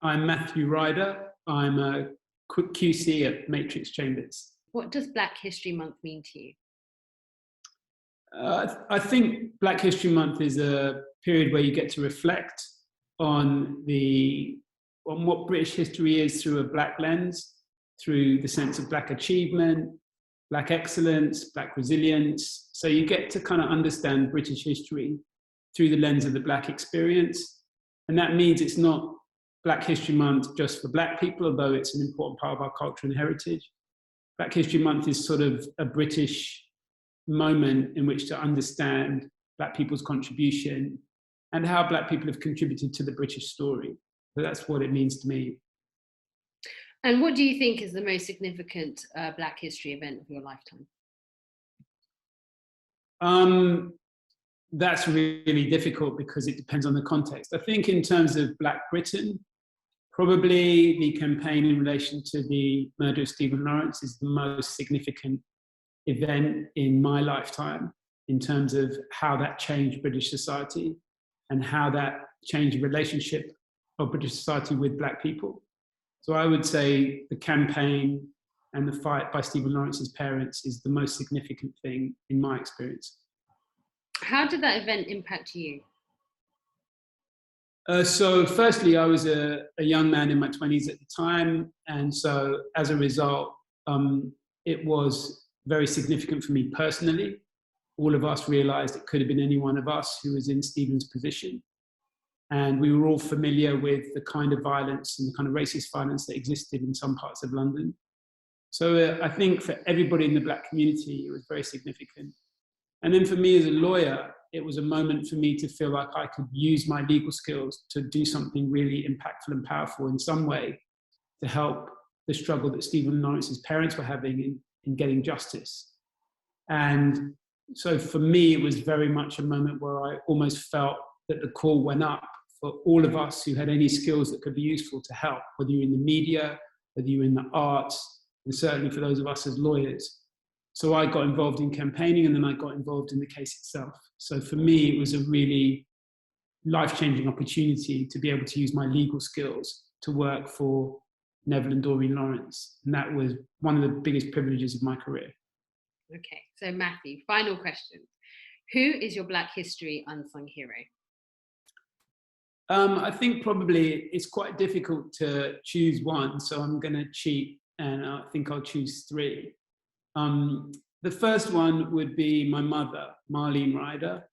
I'm Matthew Ryder. I'm a QC at Matrix Chambers. What does Black History Month mean to you? I think Black History Month is a period where you get to reflect on what British history is through a Black lens, through the sense of Black achievement, Black excellence, Black resilience. So you get to kind of understand British history through the lens of the Black experience. And that means it's not Black History Month just for Black people, although it's an important part of our culture and heritage. Black History Month is sort of a British moment in which to understand Black people's contribution and how Black people have contributed to the British story. So that's what it means to me. And what do you think is the most significant Black history event of your lifetime? That's really difficult because it depends on the context. I think in terms of Black Britain, probably the campaign in relation to the murder of Stephen Lawrence is the most significant event in my lifetime in terms of how that changed British society and how that changed the relationship of British society with Black people. So I would say the campaign and the fight by Stephen Lawrence's parents is the most significant thing in my experience. How did that event impact you? So firstly, I was a young man in my 20s at the time. And so as a result, it was very significant for me personally. All of us realized it could have been any one of us who was in Stephen's position. And we were all familiar with the kind of violence and the kind of racist violence that existed in some parts of London. So I think for everybody in the Black community, it was very significant. And then for me as a lawyer, it was a moment for me to feel like I could use my legal skills to do something really impactful and powerful in some way to help the struggle that Stephen Lawrence's parents were having in getting justice. And so for me, it was very much a moment where I almost felt that the call went up for all of us who had any skills that could be useful to help, whether you're in the media, whether you're in the arts, and certainly for those of us as lawyers. So I got involved in campaigning and then I got involved in the case itself. So for me, it was a really life-changing opportunity to be able to use my legal skills to work for Neville and Doreen Lawrence. And that was one of the biggest privileges of my career. Okay, so Matthew, final question. Who is your Black history unsung hero? I think probably it's quite difficult to choose one, so I'm going to cheat and I think I'll choose three. The first one would be my mother, Marlene Ryder.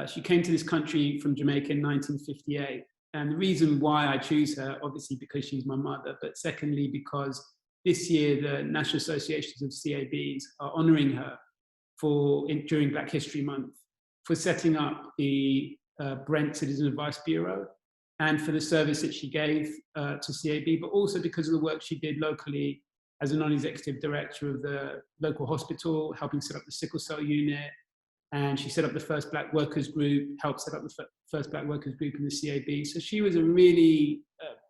She came to this country from Jamaica in 1958. And the reason why I choose her, obviously because she's my mother, but secondly because this year the National Associations of CABs are honouring her during Black History Month for setting up the Brent Citizen Advice Bureau and for the service that she gave to CAB, but also because of the work she did locally as a non-executive director of the local hospital, helping set up the sickle cell unit. And she set up the first Black workers group, helped set up the first Black workers group in the CAB. So she was a really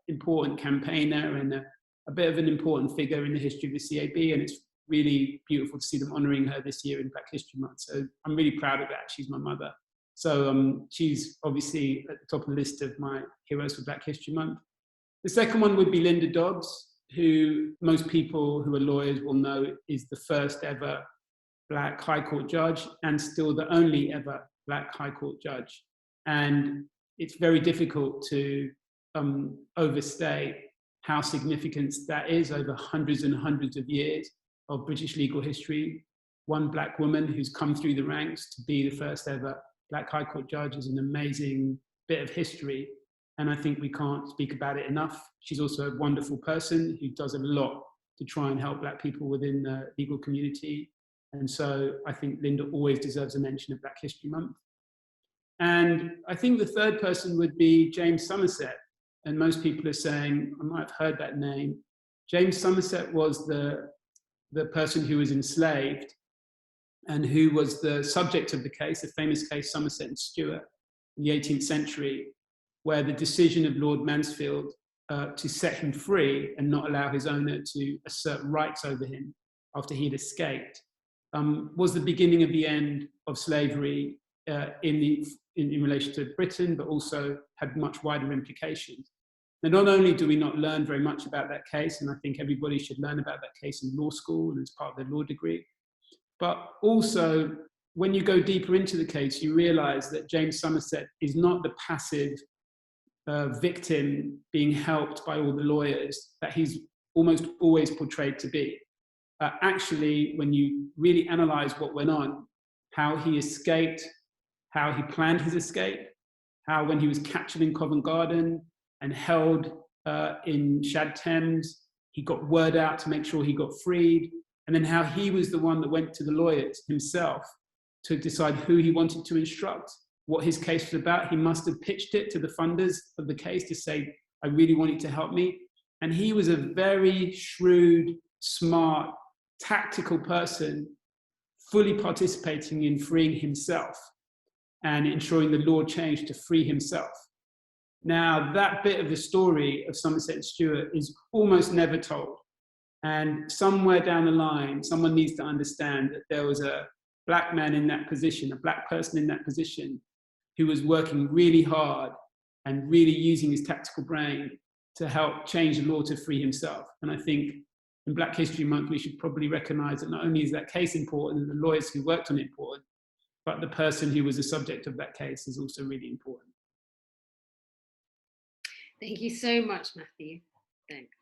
important campaigner and a bit of an important figure in the history of the CAB. And it's really beautiful to see them honouring her this year in Black History Month. So I'm really proud of that. She's my mother. So she's obviously at the top of the list of my heroes for Black History Month. The second one would be Linda Dobbs, who most people who are lawyers will know is the first ever Black High Court judge and still the only ever Black High Court judge. And it's very difficult to overstate how significant that is over hundreds and hundreds of years of British legal history. One Black woman who's come through the ranks to be the first ever Black High Court judge is an amazing bit of history. And I think we can't speak about it enough. She's also a wonderful person who does a lot to try and help Black people within the legal community. And so I think Linda always deserves a mention at Black History Month. And I think the third person would be James Somerset. And most people are saying, I might have heard that name. James Somerset was the person who was enslaved and who was the subject of the case, the famous case Somerset and Stewart in the 18th century, where the decision of Lord Mansfield to set him free and not allow his owner to assert rights over him after he'd escaped was the beginning of the end of slavery in relation to Britain, but also had much wider implications. Now, not only do we not learn very much about that case, and I think everybody should learn about that case in law school and as part of their law degree, but also when you go deeper into the case, you realize that James Somerset is not the passive victim being helped by all the lawyers that he's almost always portrayed to be. Actually, when you really analyze what went on, how he escaped, how he planned his escape, how when he was captured in Covent Garden and held in Shad Thames, he got word out to make sure he got freed, and then how he was the one that went to the lawyers himself to decide who he wanted to instruct, what his case was about. He must have pitched it to the funders of the case to say, I really want you to help me. And he was a very shrewd, smart, tactical person, fully participating in freeing himself and ensuring the law changed to free himself. Now, that bit of the story of Somerset and Stewart is almost never told. And somewhere down the line, someone needs to understand that there was a black man in that position, a black person in that position, who was working really hard and really using his tactical brain to help change the law to free himself. And I think in Black History Month, we should probably recognize that not only is that case important and the lawyers who worked on it important, but the person who was the subject of that case is also really important. Thank you so much, Matthew. Thanks.